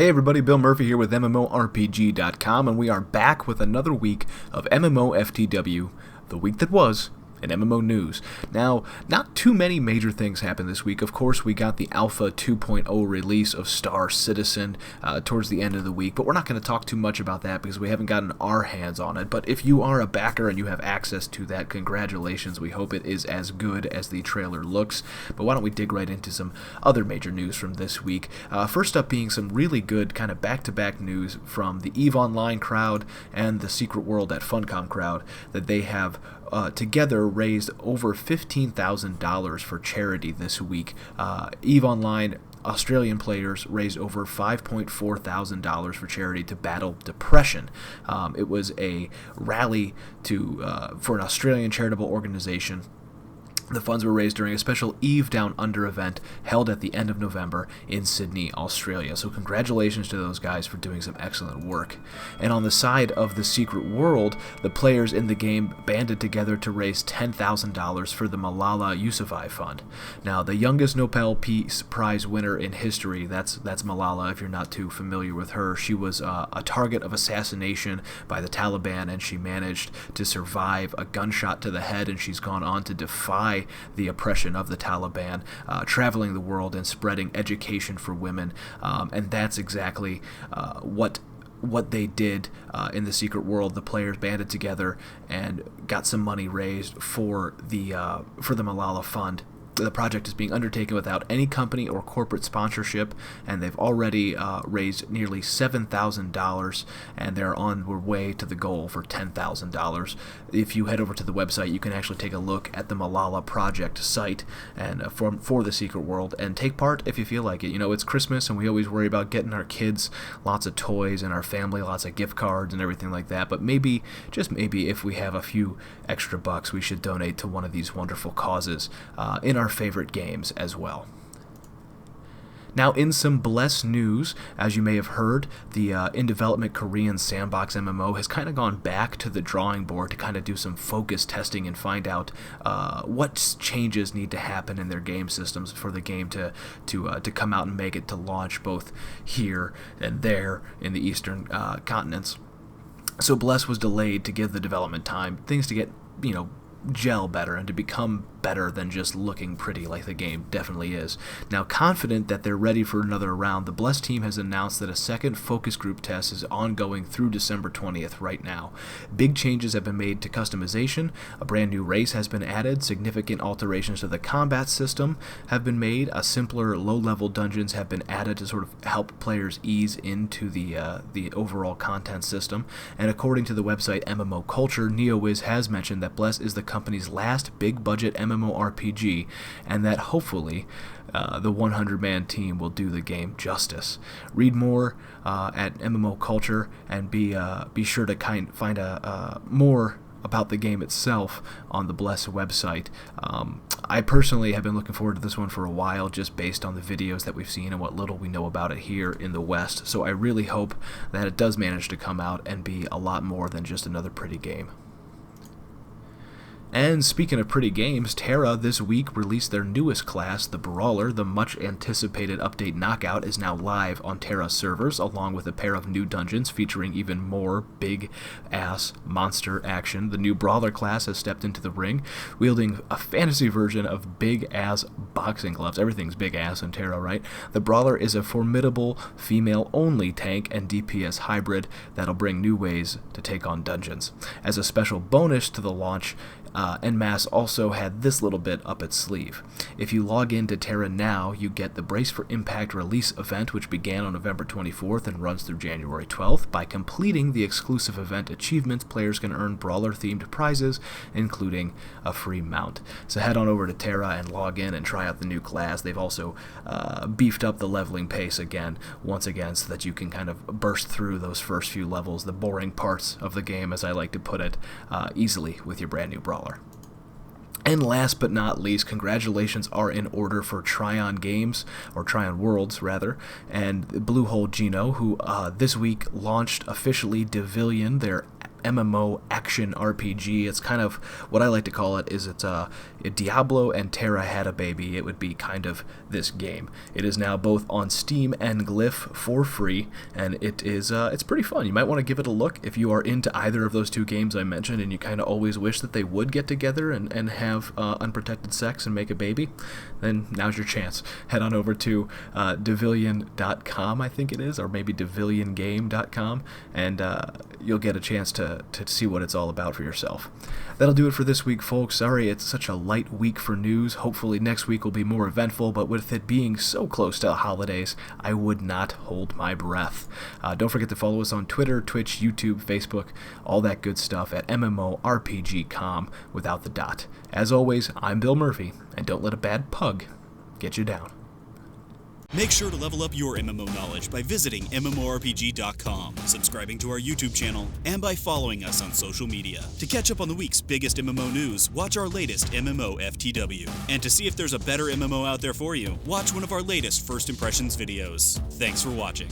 Hey everybody, Bill Murphy here with MMORPG.com, and we are back with another week of MMOFTW, the week that was, in MMO news. Now, not too many major things happened this week. Of course, we got the Alpha 2.0 release of Star Citizen towards the end of the week, but we're not going to talk too much about that because we haven't gotten our hands on it. But if you are a backer and you have access to that, congratulations. We hope it is as good as the trailer looks. But why don't we dig right into some other major news from this week. First up being some really good kind of back-to-back news from the EVE Online crowd and the Secret World at Funcom crowd that they have together raised over $15,000 for charity this week. EVE Online Australian players raised over $5.4 thousand for charity to battle depression. It was a rally for an Australian charitable organization. The funds were raised during a special EVE Down Under event held at the end of November in Sydney, Australia. So congratulations to those guys for doing some excellent work. And on the side of the Secret World, the players in the game banded together to raise $10,000 for the Malala Yousafzai Fund. Now, the youngest Nobel Peace Prize winner in history, that's Malala, if you're not too familiar with her. She was a target of assassination by the Taliban, and she managed to survive a gunshot to the head, and she's gone on to defy the oppression of the Taliban, traveling the world and spreading education for women, and that's exactly what they did in the Secret World. The players banded together and got some money raised for the Malala Fund. The project is being undertaken without any company or corporate sponsorship, and they've already raised nearly $7,000, and they're on their way to the goal for $10,000. If you head over to the website, you can actually take a look at the Malala Project site and for the Secret World and take part if you feel like it. You know, it's Christmas, and we always worry about getting our kids lots of toys and our family lots of gift cards and everything like that, but maybe, just maybe, if we have a few extra bucks, we should donate to one of these wonderful causes in our favorite games as well. Now, in some Bless news, as you may have heard, the in-development Korean sandbox MMO has kind of gone back to the drawing board to kind of do some focus testing and find out what changes need to happen in their game systems for the game to come out and make it to launch both here and there in the eastern continents. So Bless was delayed to give the development time, things to get, gel better and to become better than just looking pretty like the game definitely is. Now, confident that they're ready for another round, the Bless team has announced that a second focus group test is ongoing through December 20th right now. Big changes have been made to customization, a brand new race has been added, significant alterations to the combat system have been made, a simpler low-level dungeons have been added to sort of help players ease into the overall content system, and according to the website MMO Culture, NeoWiz has mentioned that Bless is the company's last big-budget MMORPG, and that hopefully the 100-man team will do the game justice. Read more at MMO Culture and be sure to find more about the game itself on the Bless website. I personally have been looking forward to this one for a while, just based on the videos that we've seen and what little we know about it here in the West, so I really hope that it does manage to come out and be a lot more than just another pretty game. And speaking of pretty games, TERA this week released their newest class, the Brawler. The much-anticipated update Knockout is now live on TERA servers, along with a pair of new dungeons featuring even more big-ass monster action. The new Brawler class has stepped into the ring, wielding a fantasy version of big-ass boxing gloves. Everything's big-ass in TERA, right? The Brawler is a formidable female-only tank and DPS hybrid that'll bring new ways to take on dungeons. As a special bonus to the launch, NMAS also had this little bit up its sleeve. If you log into TERA now, you get the Brace for Impact release event, which began on November 24th and runs through January 12th. By completing the exclusive event achievements, players can earn Brawler-themed prizes, including a free mount. So head on over to TERA and log in and try out the new class. They've also beefed up the leveling pace once again, so that you can kind of burst through those first few levels, the boring parts of the game, as I like to put it, easily with your brand new Brawler. And last but not least, congratulations are in order for Tryon Games, or Tryon Worlds rather, and Bluehole Gino, who this week launched officially Devilian, their MMO action RPG. It's kind of what I like to call it is it's if Diablo and TERA had a baby, it would be kind of this game. It is now both on Steam and Glyph for free, and it's pretty fun. You might want to give it a look if you are into either of those two games I mentioned, and you kind of always wish that they would get together and have unprotected sex and make a baby. Then now's your chance. Head on over to Devilian.com, I think it is, or maybe DevilianGame.com, and you'll get a chance to see what it's all about for yourself. That'll do it for this week, folks. Sorry it's such a light week for news. Hopefully next week will be more eventful, but with it being so close to the holidays, I would not hold my breath. Don't forget to follow us on Twitter, Twitch, YouTube, Facebook, all that good stuff at MMORPG.com without the dot. As always, I'm Bill Murphy, and don't let a bad pug get you down. Make sure to level up your MMO knowledge by visiting MMORPG.com, subscribing to our YouTube channel, and by following us on social media. To catch up on the week's biggest MMO news, watch our latest MMOFTW. And to see if there's a better MMO out there for you, watch one of our latest First Impressions videos. Thanks for watching.